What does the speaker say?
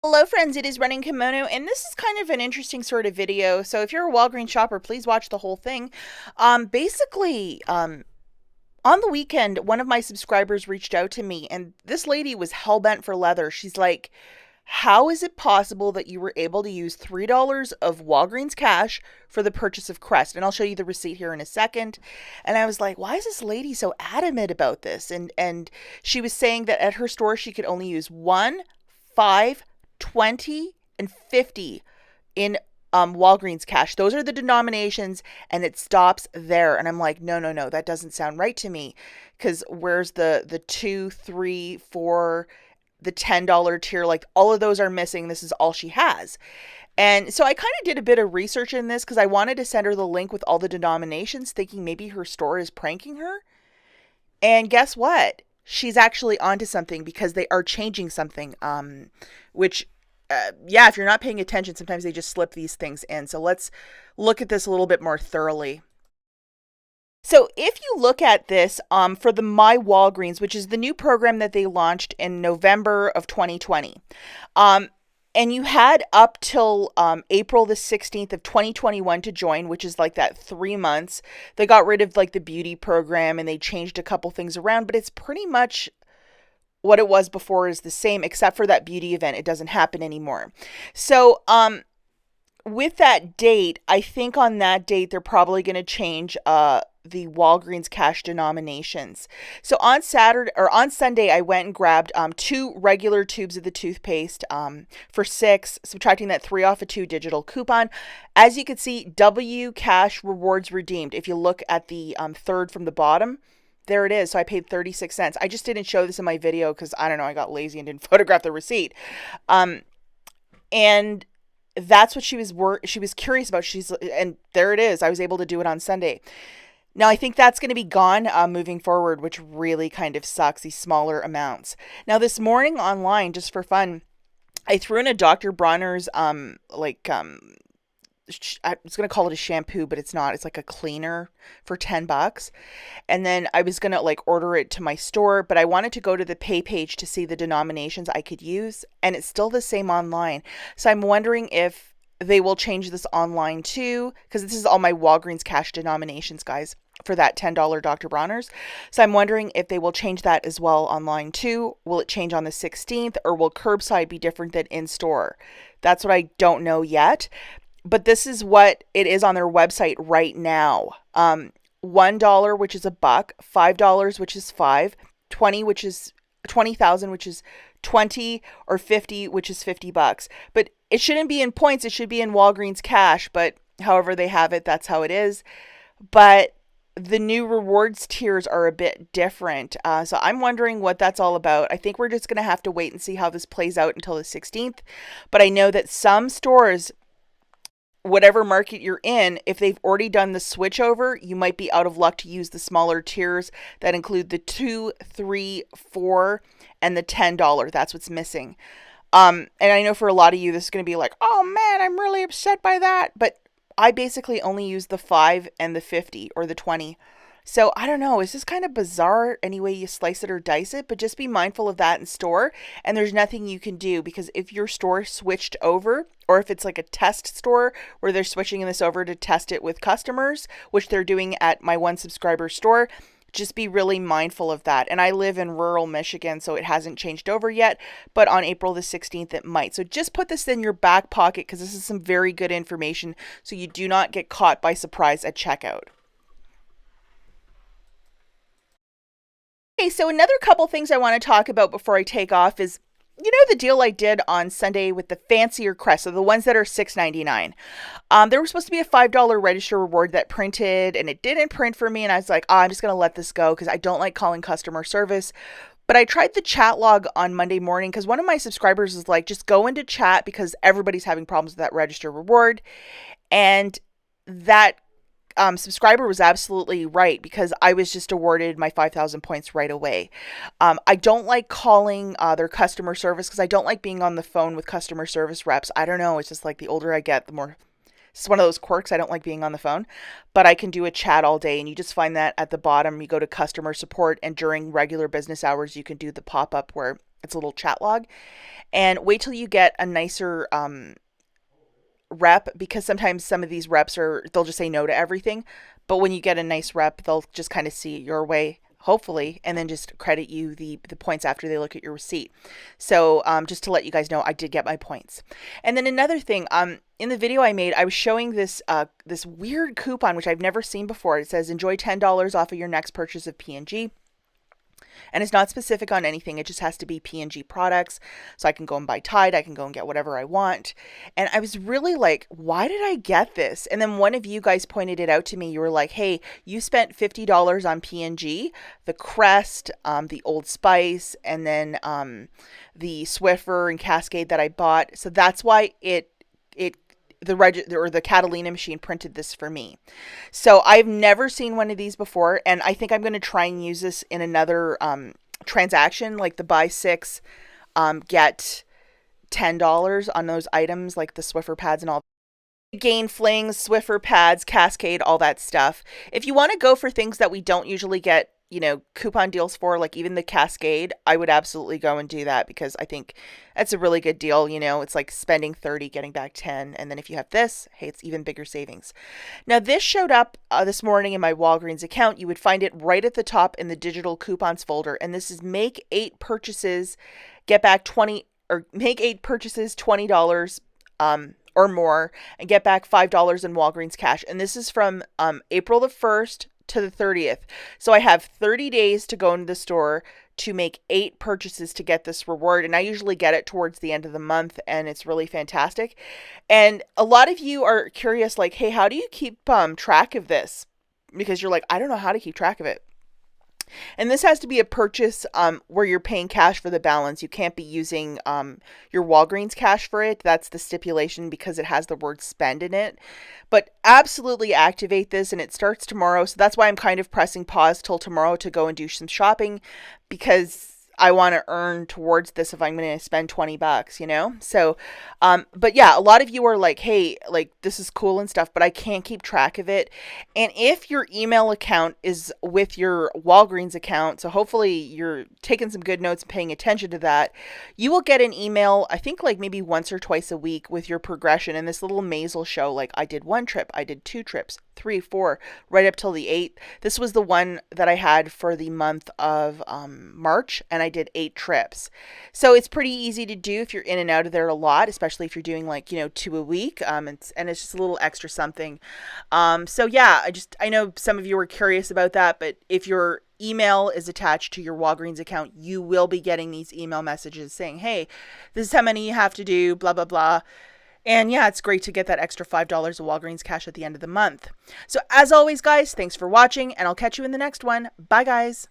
Hello friends, it is Running Kimono, and this is kind of an interesting sort of video. So if you're a Walgreens shopper, please watch the whole thing. On the weekend, one of my subscribers reached out to me, and this lady was hell-bent for leather. She's like, how is it possible that you were able to use $3 of Walgreens cash for the purchase of Crest? And I'll show you the receipt here in a second. And I was like, why is this lady so adamant about this? And she was saying that at her store she could only use 1, 5, 20, and 50 in Walgreens cash. Those are the denominations, and it stops there. And I'm like, no, no, no, that doesn't sound right to me. Because where's the 2, 3, 4, the $10 tier? Like all of those are missing. This is all she has. And so I kind of did a bit of research in this because I wanted to send her the link with all the denominations, thinking maybe her store is pranking her. And guess what? She's actually onto something because they are changing something. Which, yeah, if you're not paying attention, sometimes they just slip these things in. So let's look at this a little bit more thoroughly. So if you look at this for the MyWalgreens, which is the new program that they launched in November of 2020, and you had up till April the 16th of 2021 to join, which is like that 3 months. They got rid of like the beauty program and they changed a couple things around, but it's pretty much what it was before is the same, except for that beauty event. It doesn't happen anymore. So, with that date, I think on that date they're probably going to change the Walgreens cash denominations. So on Saturday or on Sunday, I went and grabbed 2 regular tubes of the toothpaste for $6, subtracting that 3 off a 2 digital coupon. As you can see, W cash rewards redeemed. If you look at the third from the bottom, there it is. So I paid 36 cents. I just didn't show this in my video because I don't know, I got lazy and didn't photograph the receipt. And that's what she was curious about. And there it is. I was able to do it on Sunday. Now I think that's going to be gone moving forward, which really kind of sucks, these smaller amounts. Now this morning online, just for fun, I threw in a Dr. Bronner's I was going to call it a shampoo, but it's not. It's like a cleaner for $10. And then I was going to like order it to my store, but I wanted to go to the pay page to see the denominations I could use, and it's still the same online. So I'm wondering if they will change this online too, because this is all my Walgreens cash denominations, guys, for that $10 Dr. Bronner's. So I'm wondering if they will change that as well online too. Will it change on the 16th, or will curbside be different than in store? That's what I don't know yet. But this is what it is on their website right now. $1, which is a buck, $5, which is 5, 20, which is 20,000, which is 20, or 50, which is $50. But it shouldn't be in points. It should be in Walgreens cash. But however they have it, that's how it is. But the new rewards tiers are a bit different. So I'm wondering what that's all about. I think we're just going to have to wait and see how this plays out until the 16th. But I know that some stores, whatever market you're in, if they've already done the switch over, you might be out of luck to use the smaller tiers that include the 2, 3, 4, and the $10. That's what's missing. And I know for a lot of you, this is going to be like, oh man, I'm really upset by that. But I basically only use the 5 and the 50 or the 20. So I don't know. It's just kind of bizarre any way you slice it or dice it, but just be mindful of that in store. And there's nothing you can do, because if your store switched over, or if it's like a test store where they're switching this over to test it with customers, which they're doing at my one subscriber store, just be really mindful of that. And I live in rural Michigan, so it hasn't changed over yet, but on April the 16th it might. So just put this in your back pocket, because this is some very good information so you do not get caught by surprise at checkout. Okay, so another couple things I want to talk about before I take off is, you know, the deal I did on Sunday with the fancier crests, so the ones that are $6.99. There was supposed to be a $5 register reward that printed, and it didn't print for me, and I was like, oh, I'm just going to let this go because I don't like calling customer service. But I tried the chat log on Monday morning because one of my subscribers was like, just go into chat because everybody's having problems with that register reward. And that subscriber was absolutely right, because I was just awarded my 5,000 points right away. I don't like calling their customer service because I don't like being on the phone with customer service reps. I don't know. It's just like the older I get, the more it's one of those quirks. I don't like being on the phone, but I can do a chat all day. And you just find that at the bottom, you go to customer support, and during regular business hours, you can do the pop up where it's a little chat log. And wait till you get a nicer rep, because sometimes some of these reps they'll just say no to everything. But when you get a nice rep, they'll just kind of see it your way, hopefully, and then just credit you the points after they look at your receipt. So just to let you guys know, I did get my points. And then another thing, in the video I made, I was showing this weird coupon which I've never seen before. It says enjoy $10 off of your next purchase of P&G. And it's not specific on anything. It just has to be P&G products. So I can go and buy Tide. I can go and get whatever I want. And I was really like, why did I get this? And then one of you guys pointed it out to me. You were like, hey, you spent $50 on P&G, the Crest, the Old Spice, and then the Swiffer and Cascade that I bought. So that's why the Catalina machine printed this for me. So I've never seen one of these before, and I think I'm going to try and use this in another transaction, like the buy 6, get $10 on those items, like the Swiffer pads and all. Gain Flings, Swiffer pads, Cascade, all that stuff. If you want to go for things that we don't usually get, coupon deals for, like even the Cascade, I would absolutely go and do that, because I think that's a really good deal. It's like spending 30, getting back 10. And then if you have this, hey, it's even bigger savings. Now, this showed up this morning in my Walgreens account. You would find it right at the top in the digital coupons folder. And this is make 8 purchases, get back 20, or make 8 purchases, $20, or more, and get back $5 in Walgreens cash. And this is from April the 1st to the 30th. So I have 30 days to go into the store to make 8 purchases to get this reward. And I usually get it towards the end of the month, and it's really fantastic. And a lot of you are curious, like, hey, how do you keep track of this? Because you're like, I don't know how to keep track of it. And this has to be a purchase where you're paying cash for the balance. You can't be using your Walgreens cash for it. That's the stipulation, because it has the word spend in it. But absolutely activate this, and it starts tomorrow. So that's why I'm kind of pressing pause till tomorrow to go and do some shopping, because I want to earn towards this if I'm going to spend $20, So, but yeah, a lot of you are like, hey, like, this is cool and stuff, but I can't keep track of it. And if your email account is with your Walgreens account, so hopefully you're taking some good notes and paying attention to that, you will get an email, I think like maybe once or twice a week, with your progression. And this little maze will show, like, I did 1 trip, I did 2 trips, 3, 4, right up till the 8th. This was the one that I had for the month of March, and I did 8 trips. So it's pretty easy to do if you're in and out of there a lot, especially if you're doing like 2 a week. And it's just a little extra something. So yeah, I know some of you were curious about that, but if your email is attached to your Walgreens account, you will be getting these email messages saying, hey, this is how many you have to do, blah blah blah. And yeah, it's great to get that extra $5 of Walgreens cash at the end of the month. So as always, guys, thanks for watching, and I'll catch you in the next one. Bye, guys.